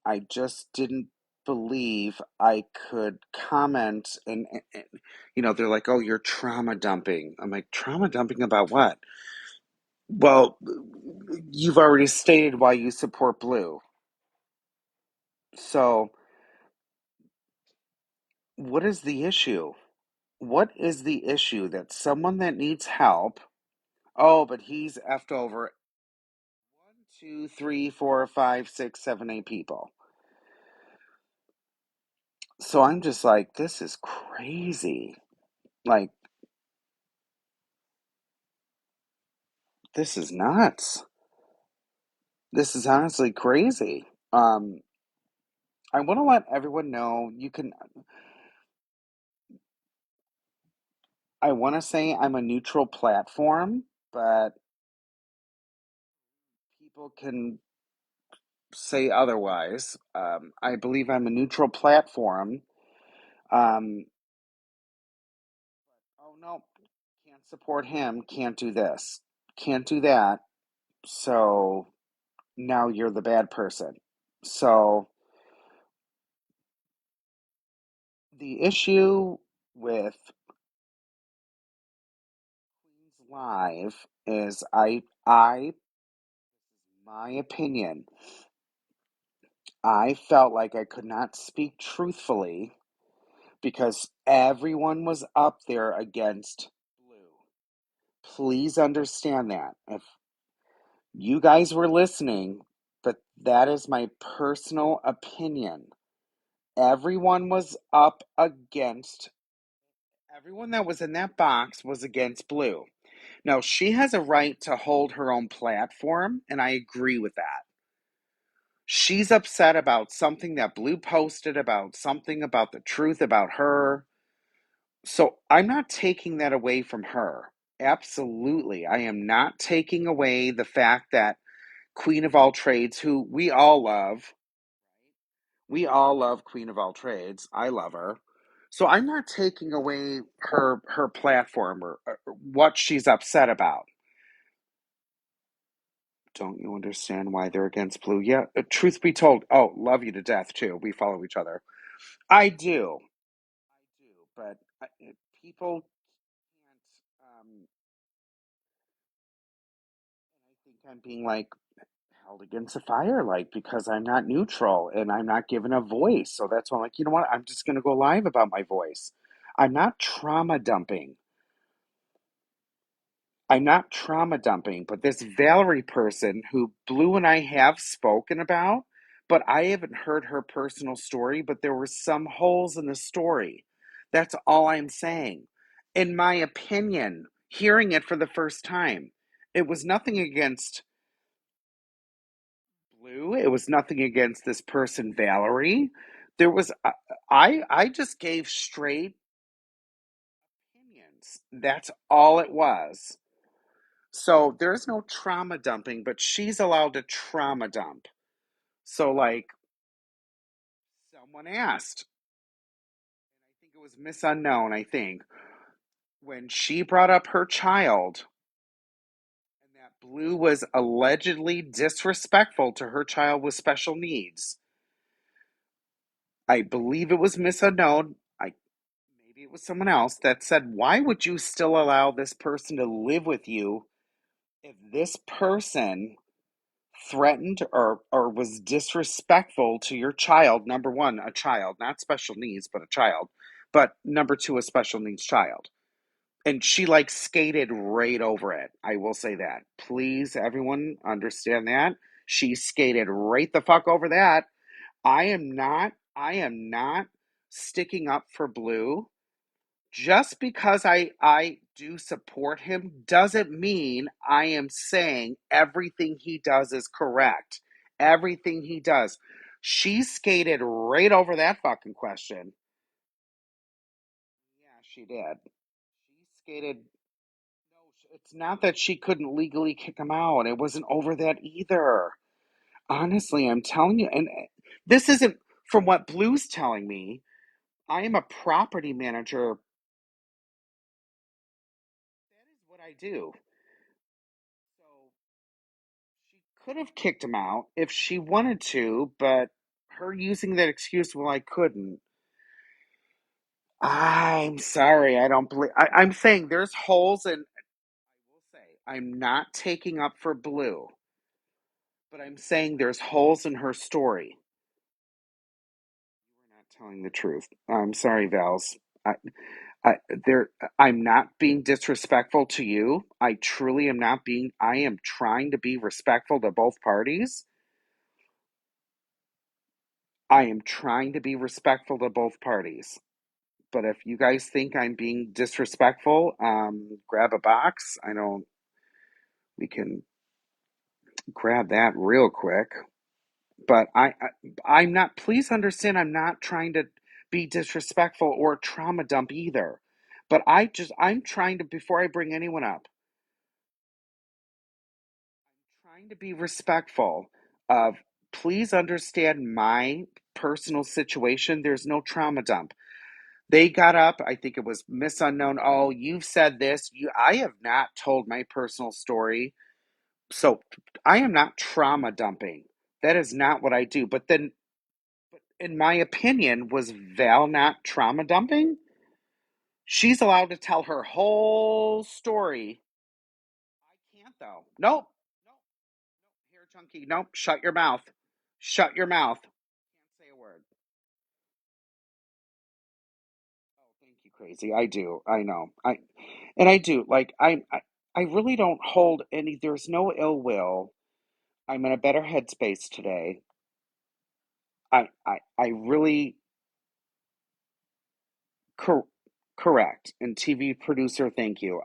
I just didn't believe I could comment and they're like, "Oh, you're trauma dumping." I'm like, "Trauma dumping about what?" Well, you've already stated why you support blue. So, what is the issue? What is the issue that someone that needs help? Oh, but he's effed over one, two, three, four, five, six, seven, eight people. So I'm just like, this is crazy. Like, this is nuts. This is honestly crazy. I want to let everyone know I want to say I'm a neutral platform, but people can say otherwise. I believe I'm a neutral platform. Um, oh no, can't support him, can't do this, can't do that. So now you're the bad person. So the issue with Queens Live is my opinion, I felt like I could not speak truthfully because everyone was up there against blue. Please understand that. If you guys were listening, but that is my personal opinion. Everyone was up against, everyone that was in that box was against blue. Now, she has a right to hold her own platform, and I agree with that. She's upset about something that Blue posted about something about the truth about her. So I'm not taking that away from her. Absolutely. I am not taking away the fact that Queen of all trades, who we all love Queen of all trades. I love her. So I'm not taking away her platform or what she's upset about. Don't you understand why they're against blue? Yeah, truth be told, oh, love you to death too. We follow each other. I do. I do, but people can't. I think I'm being like held against the fire, like because I'm not neutral and I'm not given a voice. So that's why I'm like, you know what? I'm just gonna go live about my voice. I'm not trauma dumping. I'm not trauma dumping, but this Valerie person who Blue and I have spoken about, but I haven't heard her personal story, but there were some holes in the story. That's all I'm saying. In my opinion, hearing it for the first time, it was nothing against Blue. It was nothing against this person, Valerie. There was, I just gave straight opinions. That's all it was. So there's no trauma dumping, but she's allowed to trauma dump. So, like, someone asked, I think it was Miss Unknown, I think, when she brought up her child and that Blue was allegedly disrespectful to her child with special needs. I believe it was Miss Unknown. Maybe it was someone else that said, "Why would you still allow this person to live with you if this person threatened or was disrespectful to your child? Number one, a child, not special needs, but a child. But number two, a special needs child." And she like skated right over it. I will say that. Please, everyone, understand that. She skated right the fuck over that. I am not sticking up for Blue. Just because I do support him doesn't mean I am saying everything he does is correct. Everything he does. She skated right over that fucking question. Yeah, she did. She skated. No, it's not that she couldn't legally kick him out. It wasn't over that either. Honestly, I'm telling you, and this isn't from what Blue's telling me. I am a property manager. That is what I do. So she could have kicked him out if she wanted to, but her using that excuse, well, I couldn't. I'm sorry. I don't believe. I'm saying there's holes in. I will say I'm not taking up for Blue, but I'm saying there's holes in her story. We're not telling the truth. I'm sorry, Vals. I, I, there. I'm not being disrespectful to you. I truly am not being. I am trying to be respectful to both parties. I am trying to be respectful to both parties. But if you guys think I'm being disrespectful, grab a box. I don't. We can grab that real quick. But I'm not. Please understand, I'm not trying to be disrespectful or trauma dump either. But I'm trying to, before I bring anyone up, trying to be respectful of. Please understand my personal situation. There's no trauma dump. They got up. I think it was Miss Unknown. Oh, you've said this. I have not told my personal story. So I am not trauma dumping. That is not what I do. But then, in my opinion, was Val not trauma dumping? She's allowed to tell her whole story. I can't, though. Nope. Nope. Here, Chunky. Nope. Shut your mouth. Shut your mouth. Can't say a word. Oh, thank you, crazy. I do. I know. I do. Like, I really don't hold any, there's no ill will. I'm in a better headspace today. I really, cor- correct. And TV producer, thank you.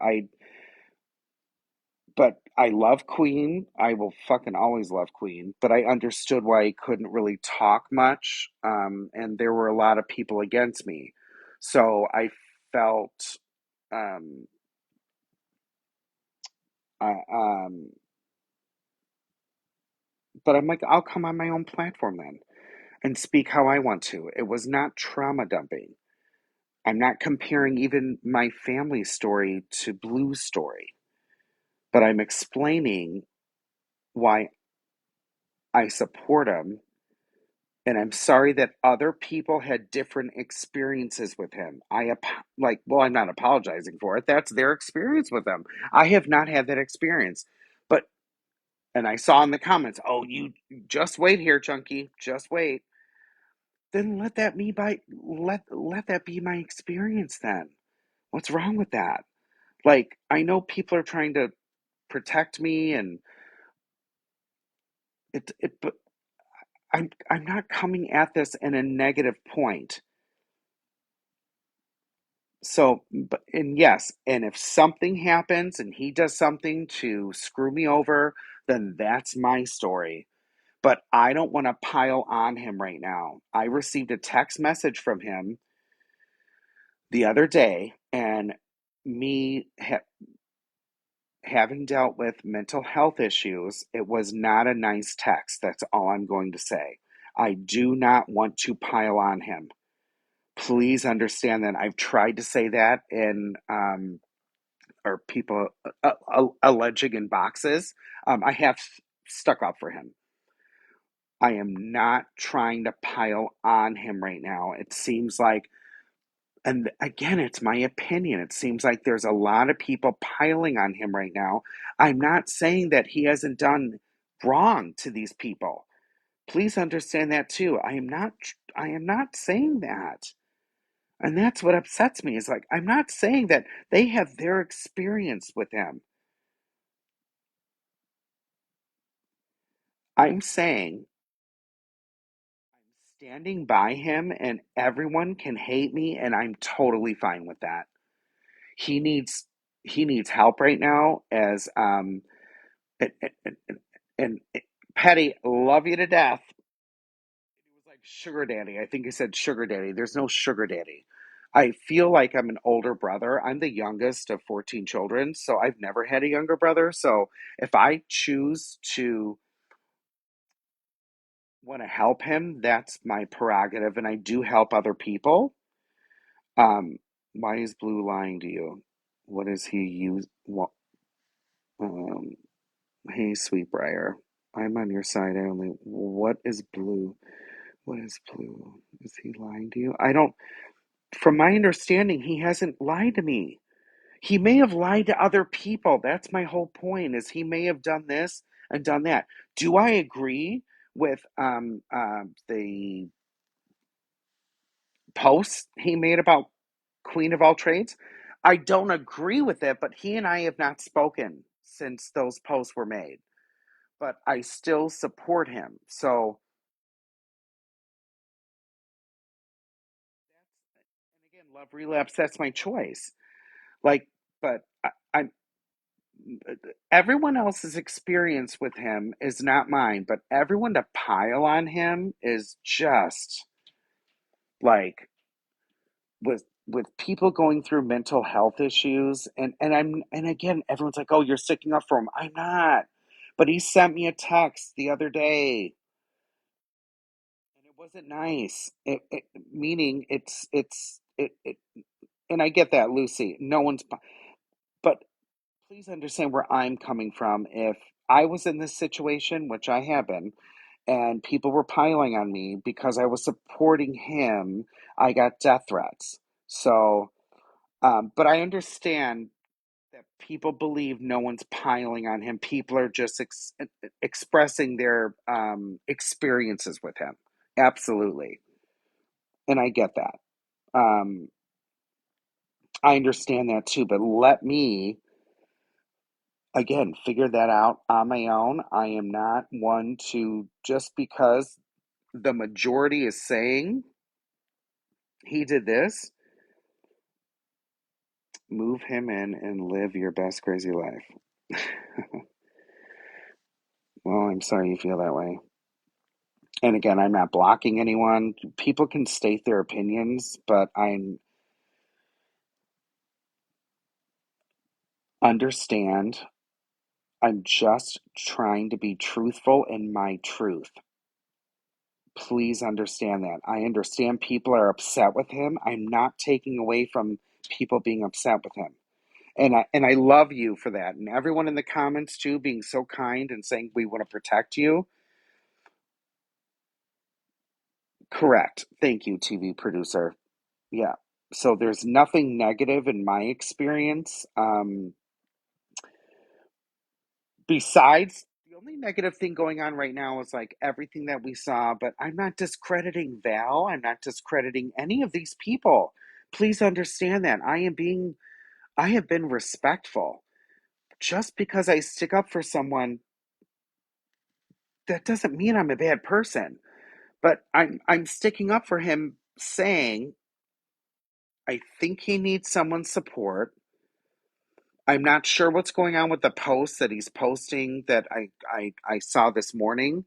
But I love Queen. I will fucking always love Queen. But I understood why I couldn't really talk much. And there were a lot of people against me. So I felt, um, I, but I'm like, I'll come on my own platform then and speak how I want to. It was not trauma dumping. I'm not comparing even my family story to Blue's story, but I'm explaining why I support him. And I'm sorry that other people had different experiences with him. Well, I'm not apologizing for it. That's their experience with him. I have not had that experience. But, and I saw in the comments, oh, you just wait here, Chunky. Just wait. Then let that be my experience then. What's wrong with that? Like, I know people are trying to protect me and but I'm not coming at this in a negative point. So, but and yes, and if something happens and he does something to screw me over, then that's my story. But I don't want to pile on him right now. I received a text message from him the other day, and me having dealt with mental health issues, it was not a nice text. That's all I'm going to say. I do not want to pile on him. Please understand that I've tried to say that in or people alleging in boxes. I have stuck up for him. I am not trying to pile on him right now. It seems like, and again, it's my opinion. It seems like there's a lot of people piling on him right now. I'm not saying that he hasn't done wrong to these people. Please understand that too. I am not saying that. And that's what upsets me is like I'm not saying that they have their experience with him. I'm saying I'm standing by him and everyone can hate me and I'm totally fine with that. He needs he needs help right now as and, and, and, and Petty, love you to death. It was like sugar daddy. I think he said sugar daddy. There's no sugar daddy. I feel like I'm an older brother. I'm the youngest of 14 children, so I've never had a younger brother. So if I choose to want to help him, that's my prerogative, and I do help other people. Um, why is Blue lying to you? What is he use? What, um, hey, Sweetbriar, I'm on your side. I only. What is Blue? What is Blue? Is he lying to you? I don't, from my understanding, he hasn't lied to me. He may have lied to other people. That's my whole point, is he may have done this and done that. Do I agree with the posts he made about Queen of all trades? I don't agree with it, but he and I have not spoken since those posts were made. But I still support him. So, and again, love relapse, that's my choice. Like, but I'm everyone else's experience with him is not mine, but everyone to pile on him is just like with people going through mental health issues, and again, everyone's like, "Oh, you're sticking up for him." I'm not. But he sent me a text the other day, and it wasn't nice. Meaning it, and I get that, Lucy. No one's, but please understand where I'm coming from. If I was in this situation, which I have been, and people were piling on me because I was supporting him, I got death threats. So, but I understand that people believe no one's piling on him. People are just expressing their experiences with him. Absolutely. And I get that. Um, I understand that too, but let me, again, figure that out on my own. I am not one to, just because the majority is saying he did this, move him in and live your best crazy life. Well, I'm sorry you feel that way. And again, I'm not blocking anyone. People can state their opinions, but I understand. I'm just trying to be truthful in my truth. Please understand that. I understand people are upset with him. I'm not taking away from people being upset with him. And I love you for that. And everyone in the comments too, being so kind and saying we want to protect you. Correct. Thank you, TV producer. Yeah. So there's nothing negative in my experience. Besides, the only negative thing going on right now is like everything that we saw, but I'm not discrediting Val. I'm not discrediting any of these people. Please understand that. I have been respectful. Just because I stick up for someone, that doesn't mean I'm a bad person. But I'm sticking up for him, saying I think he needs someone's support. I'm not sure what's going on with the posts that he's posting that I saw this morning.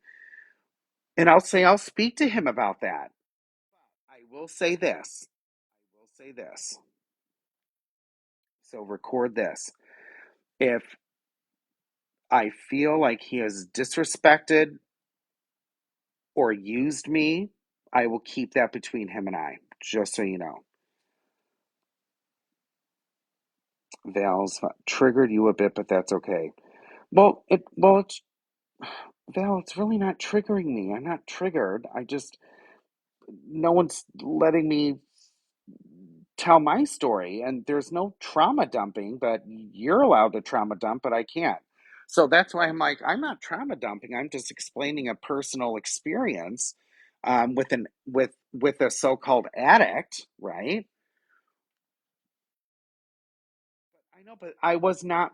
And I'll speak to him about that. I will say this. I will say this. So record this. If I feel like he has disrespected or used me, I will keep that between him and I, just so you know. Val's triggered you a bit, but that's okay. It's Val, it's really not triggering me. I'm not triggered. I just, no one's letting me tell my story, and there's no trauma dumping, but you're allowed to trauma dump, but I can't. So that's why I'm like, I'm not trauma dumping. I'm just explaining a personal experience with a so-called addict, right? I know, but I was not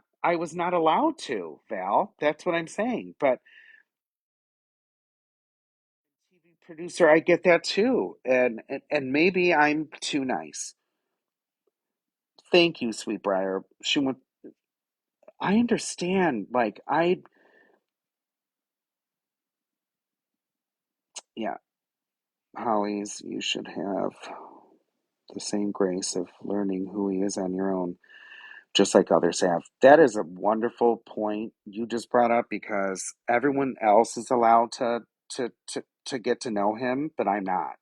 allowed to, Val. That's what I'm saying. But TV producer, I get that too. And maybe I'm too nice. Thank you, Sweetbriar. She went, I understand. Like yeah, Hollies, you should have the same grace of learning who he is on your own, just like others have. That is a wonderful point you just brought up, because everyone else is allowed to get to know him, but I'm not.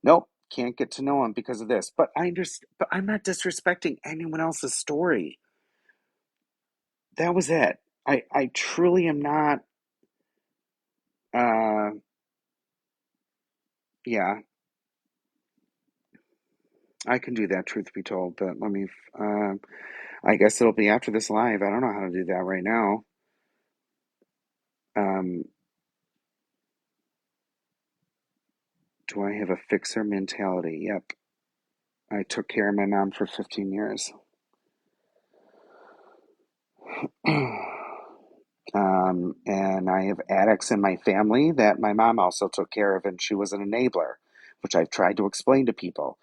Nope, can't get to know him because of this. But I understand. But I'm not disrespecting anyone else's story. That was it. I truly am not. Uh, Yeah, I can do that, truth be told, but I guess it'll be after this live. I don't know how to do that right now. Um, do I have a fixer mentality? Yep. I took care of my mom for 15 years. And I have addicts in my family that my mom also took care of, and she was an enabler, which I've tried to explain to people.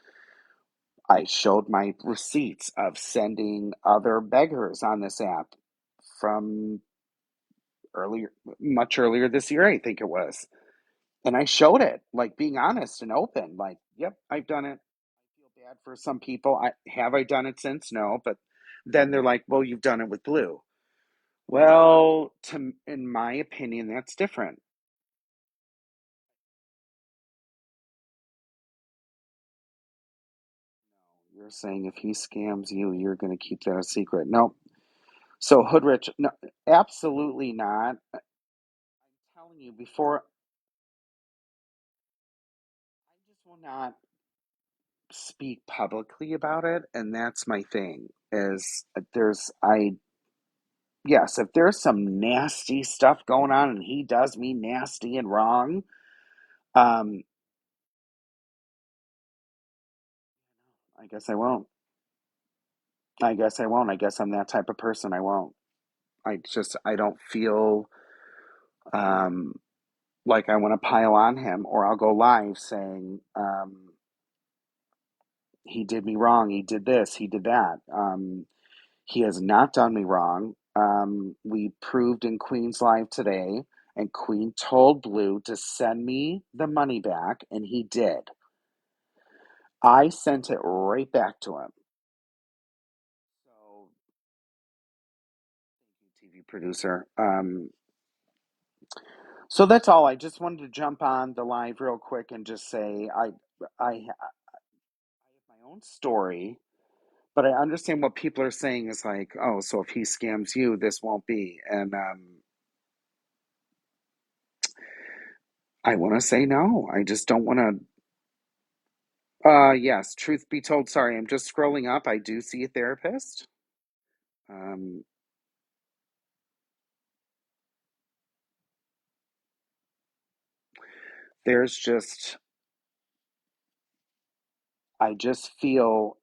I showed my receipts of sending other beggars on this app from earlier, much earlier this year, I think it was. And I showed it, like being honest and open, like, yep, I've done it. I feel bad for some people. I done it since? No, but then they're like, well, you've done it with Blue. Well, in my opinion, that's different. You're saying if he scams you, you're going to keep that a secret. No. So Hoodrich, no, absolutely not. I'm telling you before, I just will not speak publicly about it, and that's my thing. Is there's I yes, if there's some nasty stuff going on and he does me nasty and wrong, um, I guess I won't. I guess I won't. I guess I'm that type of person. I won't. I don't feel um like I want to pile on him, or I'll go live saying, he did me wrong, he did this, he did that. He has not done me wrong. We proved in Queen's Live today, and Queen told Blue to send me the money back, and he did. I sent it right back to him. So, TV producer. So that's all. I just wanted to jump on the live real quick and just say I have my own story. But I understand what people are saying is like, oh, so if he scams you, this won't be. And I want to say no. I just don't want to. Yes, truth be told, sorry, I'm just scrolling up. I do see a therapist. Um, there's just, I just feel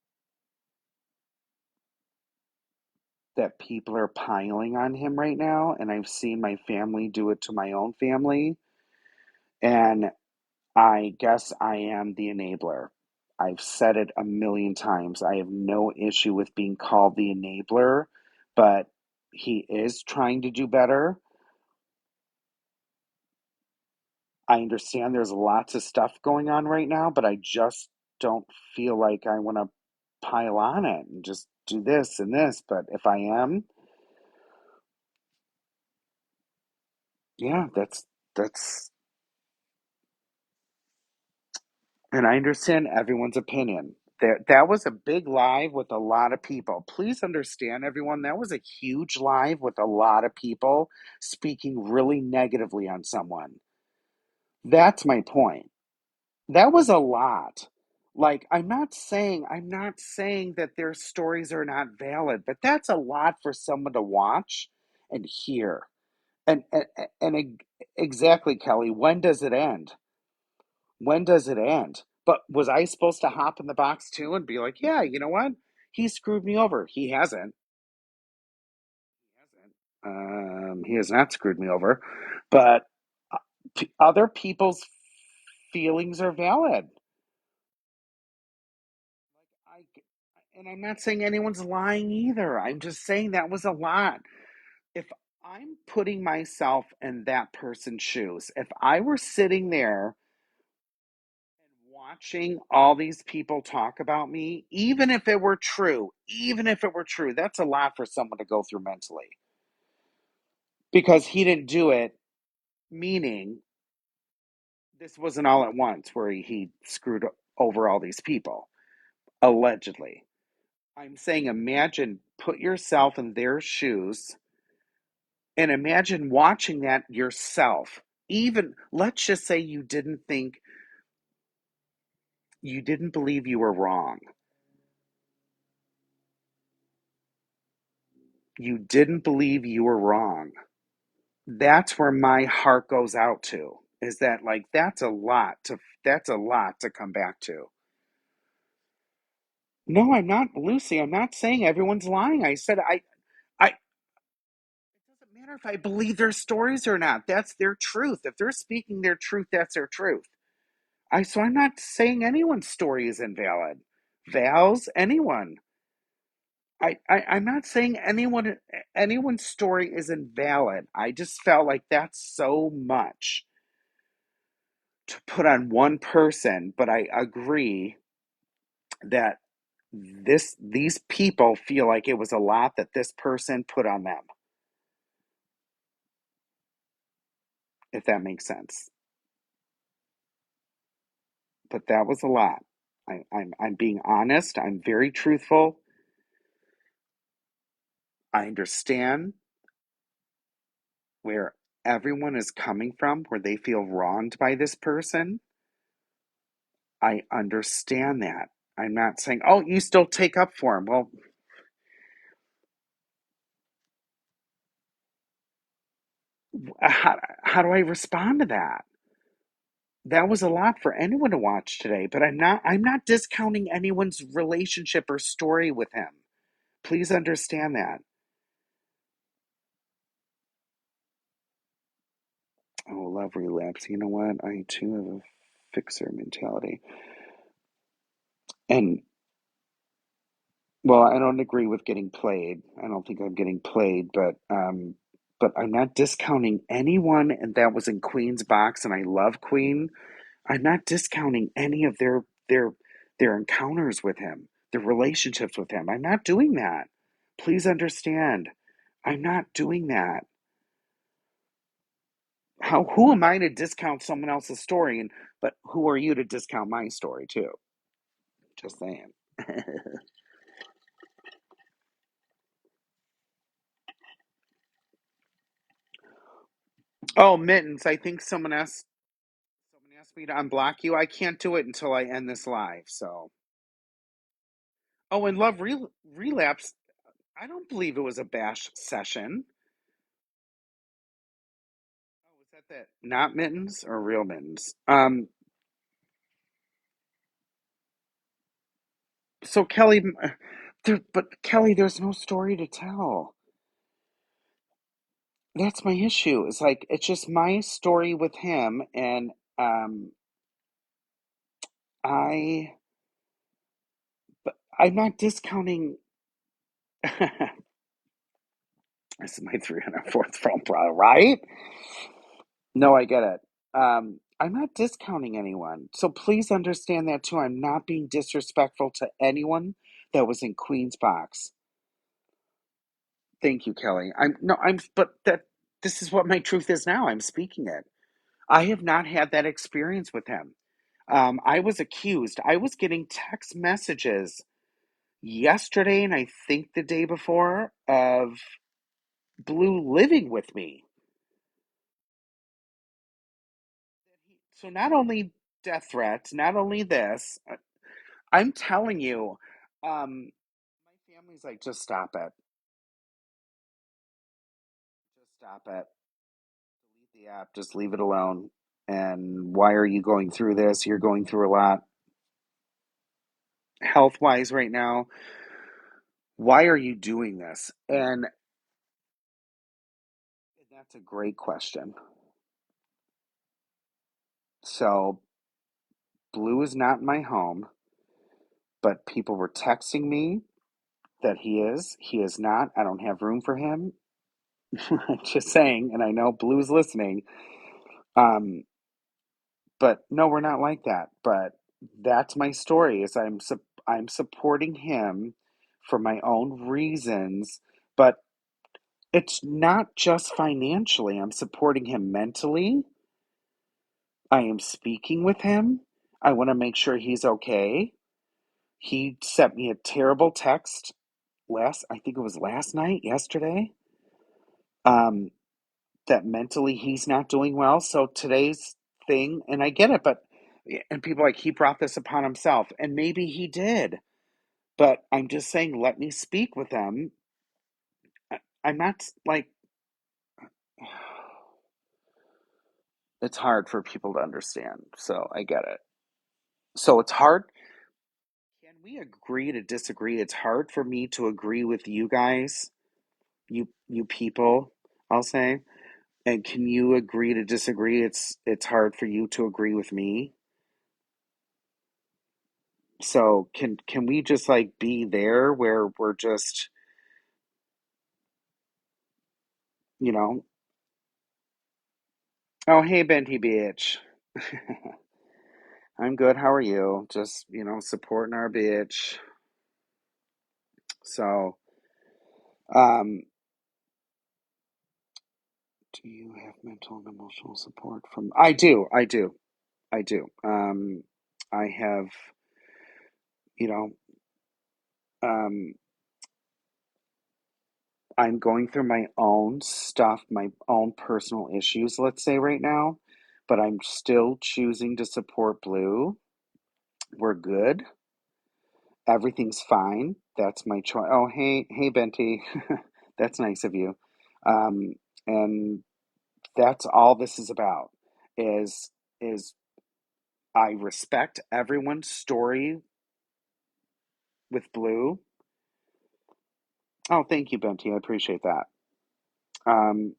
that people are piling on him right now. And I've seen my family do it to my own family. And I guess I am the enabler. I've said it a million times. I have no issue with being called the enabler, but he is trying to do better. I understand there's lots of stuff going on right now, but I just don't feel like I want to pile on it and just do this and this. But if I am, yeah, that's and I understand everyone's opinion. That was a big live with a lot of people. Please understand, everyone, that was a huge live with a lot of people speaking really negatively on someone. That's my point. That was a lot. Like, I'm not saying that their stories are not valid, but that's a lot for someone to watch and hear. And exactly, Kelly, when does it end? When does it end? But was I supposed to hop in the box too and be like, yeah, you know what? He screwed me over. He hasn't. He hasn't. He has not screwed me over. But uh, other people's feelings are valid. I, and I'm not saying anyone's lying either. I'm just saying that was a lot. If I'm putting myself in that person's shoes, if I were sitting there and watching all these people talk about me, even if it were true, that's a lot for someone to go through mentally. Because he didn't do it, meaning this wasn't all at once where he screwed over all these people, allegedly. I'm saying, imagine, put yourself in their shoes and imagine watching that yourself. Even, let's just say you didn't think You didn't believe you were wrong. You didn't believe you were wrong. That's where my heart goes out to. Is that like that's a lot to come back to. No, I'm not, Lucy. I'm not saying everyone's lying. I said it doesn't matter if I believe their stories or not. That's their truth. If they're speaking their truth, that's their truth. So I'm not saying anyone's story is invalid. Val's, anyone. I'm not saying anyone's story is invalid. I just felt like that's so much to put on one person, but I agree that these people feel like it was a lot that this person put on them, if that makes sense. But that was a lot. I'm being honest. I'm very truthful. I understand where everyone is coming from, where they feel wronged by this person. I understand that. I'm not saying, oh, you still take up for him. Well, how do I respond to that? That was a lot for anyone to watch today, but I'm not discounting anyone's relationship or story with him. Please understand that. Oh, love relapse. You know what? I too have a fixer mentality. And well, I don't agree with getting played. I don't think I'm getting played, but I'm not discounting anyone and that was in Queen's box and I love Queen. I'm not discounting any of their encounters with him, their relationships with him. I'm not doing that. Please understand. I'm not doing that. Who am I to discount someone else's story and but who are you to discount my story too? Just saying. Oh, Mittens, I think someone asked me to unblock you. I can't do it until I end this live. So, oh, and relapse. I don't believe it was a bash session. Oh, was that not Mittens or real Mittens? So Kelly, but Kelly, there's no story to tell. That's my issue. It's like it's just my story with him, and um, I, but I'm not discounting. This is my 304th phone call, right? No, I get it. I'm not discounting anyone. So please understand that too. I'm not being disrespectful to anyone that was in Queen's box. Thank you, Kelly. But this is what my truth is now. I'm speaking it. I have not had that experience with him. I was accused. I was getting text messages yesterday and I think the day before of Blue living with me. So not only death threats, not only this, I'm telling you, my family's like, just stop it. Just stop it. Delete the app. Just leave it alone. And why are you going through this? You're going through a lot health wise right now. Why are you doing this? And that's a great question. So, Blue is not in my home, but people were texting me that he is. He is not. I don't have room for him. Just saying, and I know Blue's listening. Um, but no, we're not like that. But that's my story. Is I'm supporting him for my own reasons, but it's not just financially. I'm supporting him mentally. I am speaking with him. I want to make sure he's okay. He sent me a terrible text I think it was last night, yesterday, um, that mentally he's not doing well. So today's thing, and I get it, but And people are like, he brought this upon himself. And maybe he did. But I'm just saying, let me speak with them. I'm not like, it's hard for people to understand. So I get it. So it's hard. Can we agree to disagree? It's hard for me to agree with you guys, you people, I'll say. And can you agree to disagree? It's hard for you to agree with me. So can we just like be there where we're just, you know, oh hey Benty bitch. I'm good, how are you? Just, supporting our bitch. So, um, do you have mental and emotional support from I do. I have, you know, um I'm going through my own stuff, my own personal issues, let's say right now, but I'm still choosing to support Blue. We're good. Everything's fine. That's my choice. Oh, hey, Benty. That's nice of you. Um, and that's all this is about. Is is I respect everyone's story with Blue. Oh, thank you, Benty. I appreciate that. Um,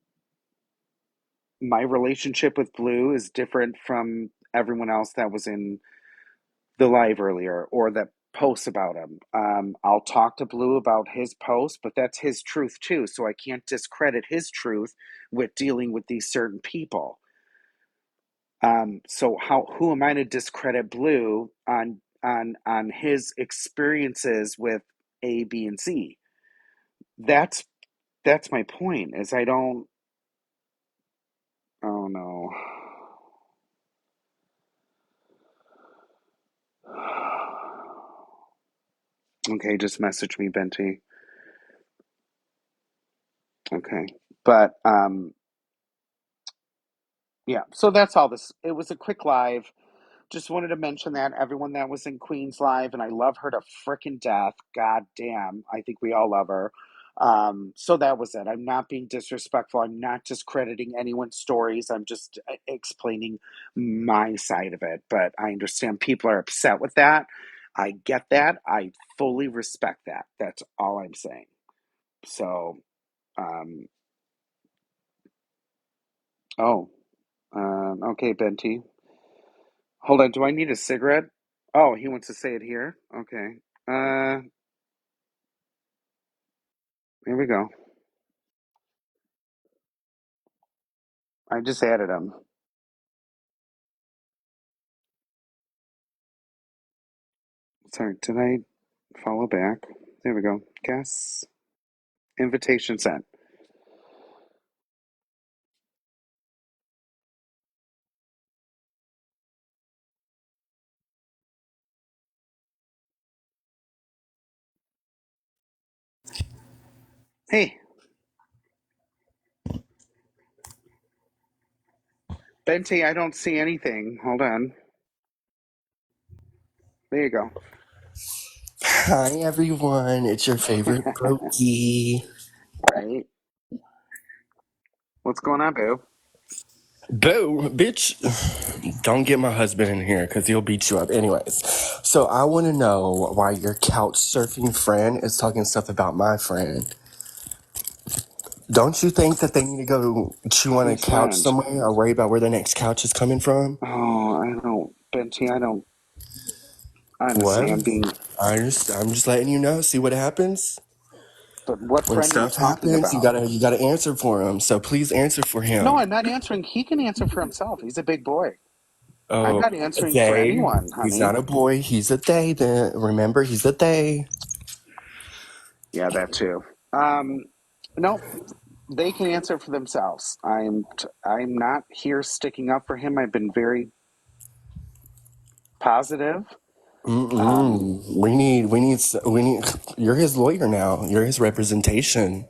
my relationship with Blue is different from everyone else that was in the live earlier or that posts about him. I'll talk to Blue about his post, but that's his truth too. So I can't discredit his truth with dealing with these certain people. So who am I to discredit Blue on his experiences with A, B, and C? That's that's my point. Is I don't. Oh no. Okay, just message me, Benty. Okay. But yeah, so that's all this. It was a quick live. Just wanted to mention that everyone that was in Queen's live, and I love her to frickin' death. God damn, I think we all love her. So that was it. I'm not being disrespectful. I'm not discrediting anyone's stories. I'm just explaining my side of it. But I understand people are upset with that. I get that. I fully respect that. That's all I'm saying. So, um, oh, okay, Benty. Hold on. Do I need a cigarette? Oh, he wants to say it here. Okay. Uh, Here we go. I just added him. Sorry, did I follow back? There we go. Guess. Invitation sent. Hey, Bente, I don't see anything. Hold on. There you go. Hi everyone, it's your favorite Brokey. Right? What's going on, boo? Boo, bitch, don't get my husband in here because he'll beat you up. Anyways, so I want to know why your couch surfing friend is talking stuff about my friend. Don't you think that they need to go chew on a Whose couch friend? somewhere or worry about where their next couch is coming from? Oh, I don't. Bente, I don't. Honestly, What? I'm being. I'm just letting you know. See what happens But what when friend are you stuff talking happens. You about? gotta answer for him. So please answer for No, him. I'm not answering. He can answer for himself. He's a big boy. I'm Oh, not answering for they. anyone, He's honey. not a boy. He's a they. Then remember, he's a they. Yeah, that too. Um, no, they can answer for themselves. I'm not here sticking up for him. I've been very positive. Um, Mm-mm. We need. You're his lawyer now. You're his representation.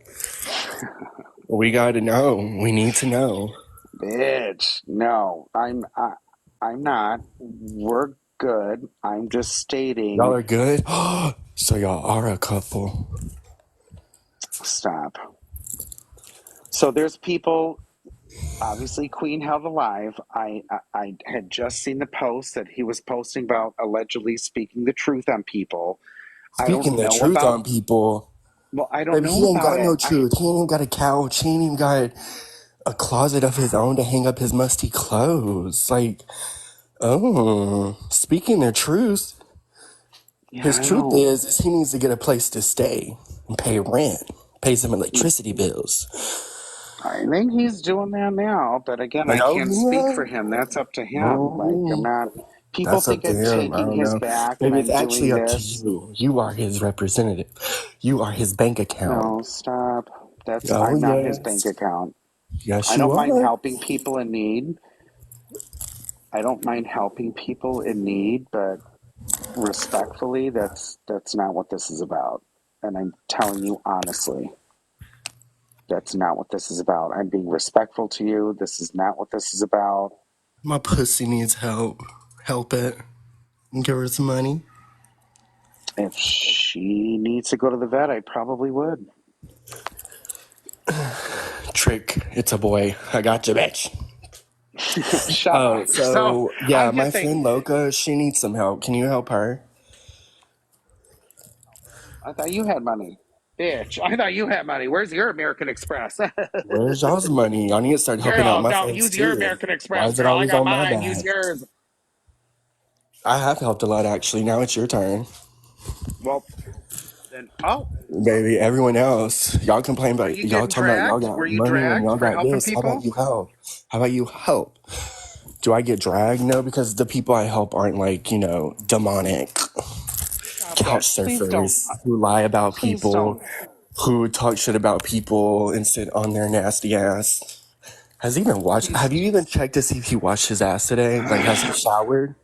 We got to know. We need to know. bitch, no, I'm. I'm not. We're good. I'm just Y'all stating, are good? So y'all are a couple. stop. So there's people, obviously Queen held alive. I had just seen the post that he was posting about allegedly speaking the truth on people. I don't Speaking the know truth about, on people. well, I don't Baby, know he ain't about got it. no truth. He ain't even got a couch. He ain't even got a closet of his own to hang up his musty clothes. Like, oh, speaking their truth. Yeah, His I truth don't. is he needs to get a place to stay and pay rent, pay some electricity bills. I think he's doing that now, but again, I I know can't he speak for is. him. That's up to him. Like, I'm Oh, not, people that's up think to I'm him. I taking don't his know. back and Maybe it's I'm actually doing up to this. you. You are his representative. You are his bank account. No, stop. Oh, I'm not his bank yes. account. Yes, I you don't mind are. helping people in need. I don't mind helping people in need, but respectfully, that's not what this is about. And I'm telling you honestly, that's not what this is about. I'm being respectful to you. This is not what this is about. My pussy needs help. Help it. Give her some money. If she needs to go to the vet, I probably would. Trick. It's a boy. I got you, bitch. Shut Oh, up. So so yeah, I'm my just saying, friend Loca, she needs some help. Can you help her? I thought you had money. Bitch, I thought you had money. Where's your American Express? Where's y'all's money? I need to start helping out Girl, my no, friends use your too. American Why Express, is it girl. I always got on my mine. Use back? yours. I have helped a lot actually. Now it's your turn. Well, then, oh, Baby, everyone else, y'all complain are about you y'all getting talking about y'all dragged? Were got you money and dragged y'all for got helping this. How about people? you help? How about you help? Do I get dragged? No, because the people I help aren't like, demonic Stop couch that. Please don't. surfers who lie about Please people, don't. who talk shit about people and sit on their nasty ass. Please. Have you even checked to see if he washed his ass today? Like, has he showered?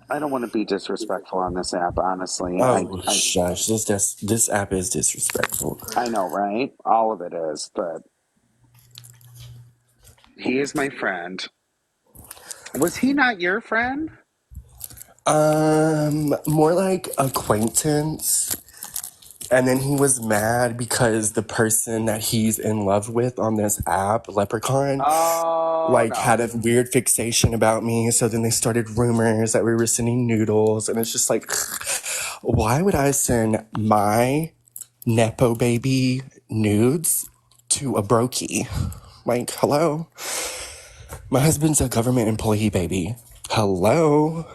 I don't want to be disrespectful on this app, honestly. Oh, shush. This app is disrespectful. I know, right? All of it is, but he is my friend. Was he not your friend? More like acquaintance. And then he was mad because the person that he's in love with on this app, Leprechaun, Oh, like had no. a weird fixation about me. So then they started rumors that we were sending noodles. And it's just like, why would I send my Nepo baby nudes to a brokey? Like, hello? My husband's a government employee, baby. Hello?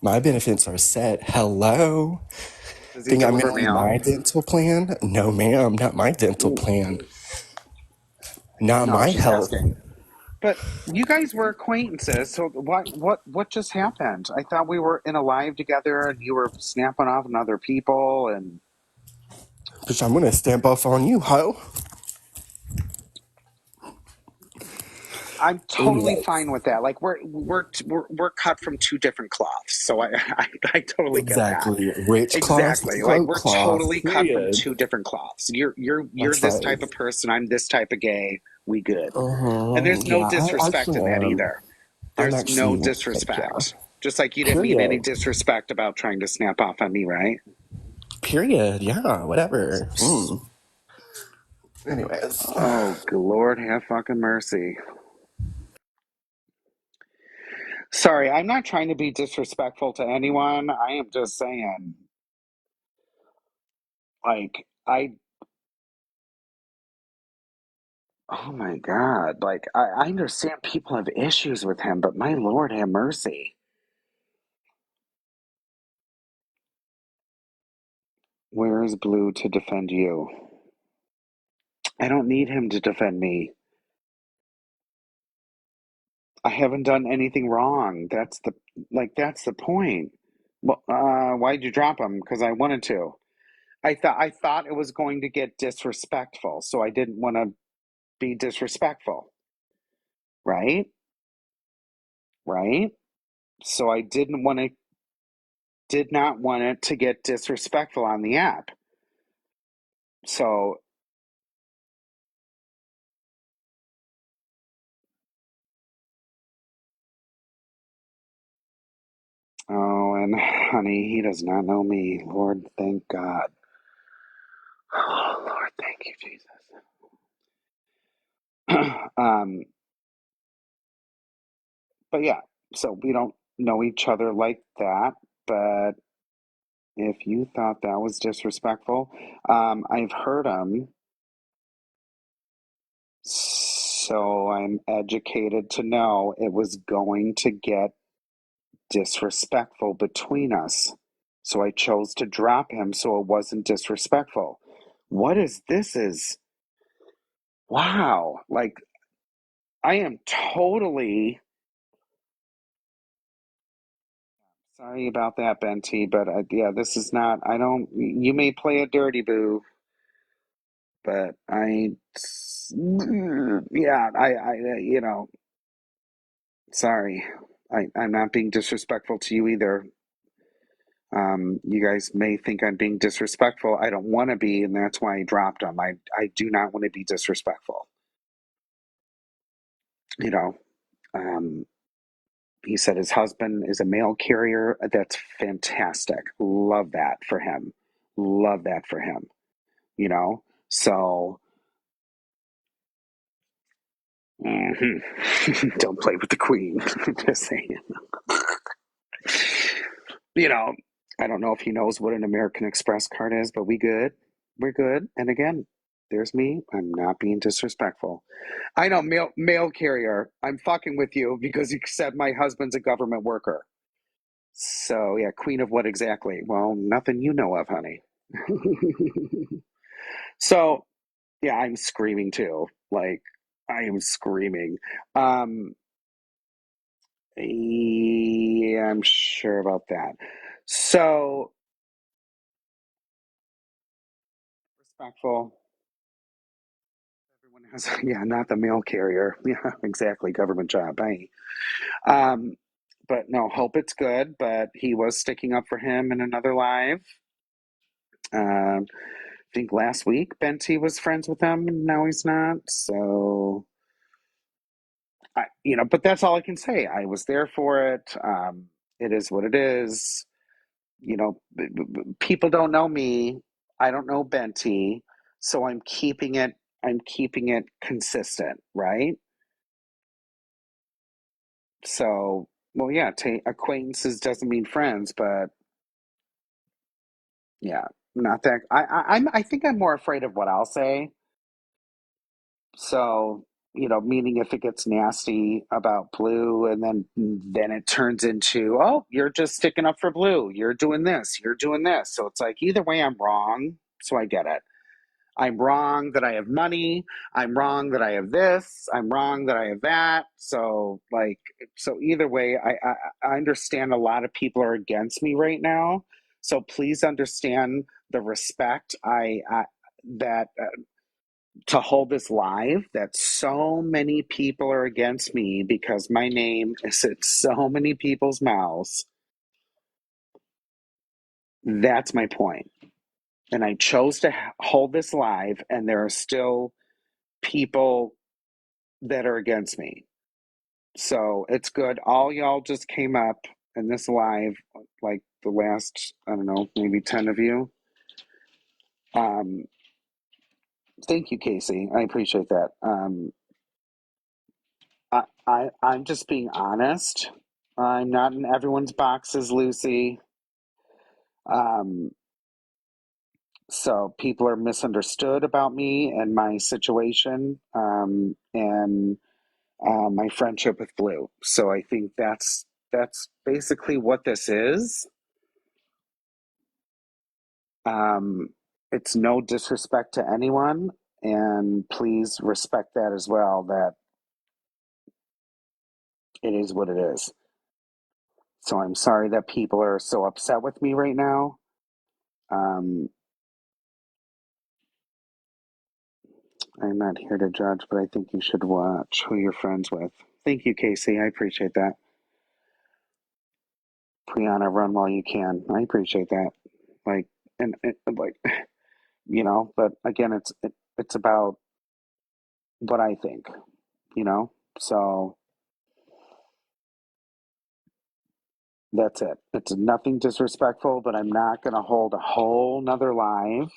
My benefits are set. Hello? Does he Think I'm deliver gonna leave mail? my dental plan? No, ma'am, not my dental plan. Not No, my just health. asking. But you guys were acquaintances, so what just happened? I thought we were in a live together and you were snapping off on other people and Bitch, I'm gonna stamp off on you, ho. I'm totally Anyways. fine with that. Like we're cut from two different cloths, so I totally get that. Exactly. Rich cloth, Exactly. Like throat we're cloth, totally cut from period. two different cloths. You're That's this right. type of person. I'm this type of gay. We good. And there's Yeah, no I disrespect actually in that am. either. I'm There's no actually, like, yeah. disrespect. Just like you didn't mean any Period. disrespect about trying to snap off on me, right? Period. Yeah, whatever. Anyways. Oh, Lord, have fucking mercy. Sorry, I'm not trying to be disrespectful to anyone. I am just saying, like, oh my God, like, I understand people have issues with him, but my Lord, have mercy. Where is Blue to defend you? I don't need him to defend me. I haven't done anything wrong. That's the point. Well, why'd you drop him? Because I wanted to. I thought it was going to get disrespectful, so I didn't want to be disrespectful, right? Right? So I did not want it to get disrespectful on the app. So Oh, and honey, he does not know me. Lord, thank God. Oh, Lord, thank you, Jesus. But yeah, so we don't know each other like that. But if you thought that was disrespectful, I've heard him, so I'm educated to know it was going to get disrespectful between us. So I chose to drop him so it wasn't disrespectful. What is this? Is wow. Like, I am totally sorry about that, Benty, but yeah, this is not, I don't, you may play a dirty boo, but yeah, sorry. I'm not being disrespectful to you either. You guys may think I'm being disrespectful. I don't want to be, and that's why I dropped him. I do not want to be disrespectful. You know, um, he said his husband is a mail carrier. That's fantastic. Love that for him. Love that for him. You know, so don't play with the queen. Just saying. You know, I don't know if he knows what an American Express card is, but we good. We're good. And again, there's me. I'm not being disrespectful. I know, mail carrier. I'm fucking with you because you said my husband's a government worker. So yeah, queen of what exactly? Well, nothing you know of, honey. So yeah, I'm screaming too. Like I am screaming. Um, yeah, I'm sure about that. So respectful. Everyone has, yeah, not the mail carrier. Yeah, exactly. Government job. Bye. Um, but no, hope it's good. But he was sticking up for him in another live. I think last week Benty was friends with him, and now he's not. So, but that's all I can say. I was there for it. It is what it is. People don't know me. I don't know Benty, so I'm keeping it. I'm keeping it consistent, right? So, well, yeah, acquaintances doesn't mean friends, but yeah, not that. I think I'm more afraid of what I'll say. So, meaning if it gets nasty about Blue, and then it turns into, oh, you're just sticking up for Blue. You're doing this. You're doing this. So it's like either way, I'm wrong. So I get it. I'm wrong that I have money. I'm wrong that I have this. I'm wrong that I have that. So either way, I understand a lot of people are against me right now. So please understand the respect I that to hold this live, that so many people are against me because my name is in so many people's mouths. That's my point. And I chose to hold this live, and there are still people that are against me. So it's good. All y'all just came up in this live, like the last, I don't know, maybe 10 of you. Um, Thank you, Casey. I appreciate that. I'm just being honest. I'm not in everyone's boxes, Lucy. Um, so people are misunderstood about me and my situation, and my friendship with Blue. So I think that's basically what this is. Um, it's no disrespect to anyone, and please respect that as well. That it is what it is. So I'm sorry that people are so upset with me right now. Um, I'm not here to judge, but I think you should watch who you're friends with. Thank you, Casey. I appreciate that. Brianna, run while you can. I appreciate that. Like, and like, but again, it's about what I think, you know? So, That's it. It's nothing disrespectful, but I'm not going to hold a whole nother live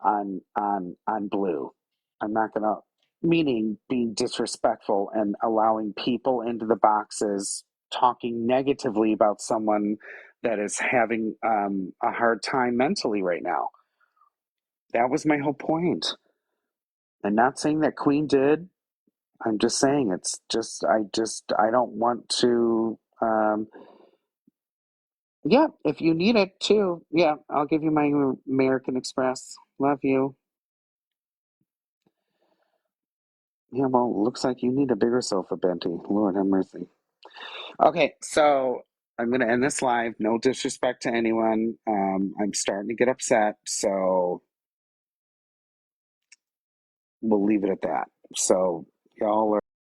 on blue. I'm not going to, meaning being disrespectful and allowing people into the boxes talking negatively about someone that is having a hard time mentally right now. That was my whole point. And not saying that Queen did. I'm just saying I don't want to. Yeah, if you need it too, yeah, I'll give you my American Express. Love you. Yeah, well, looks like you need a bigger sofa, Benty. Lord have mercy. Okay, so I'm gonna end this live. No disrespect to anyone. I'm starting to get upset, so we'll leave it at that. So y'all are.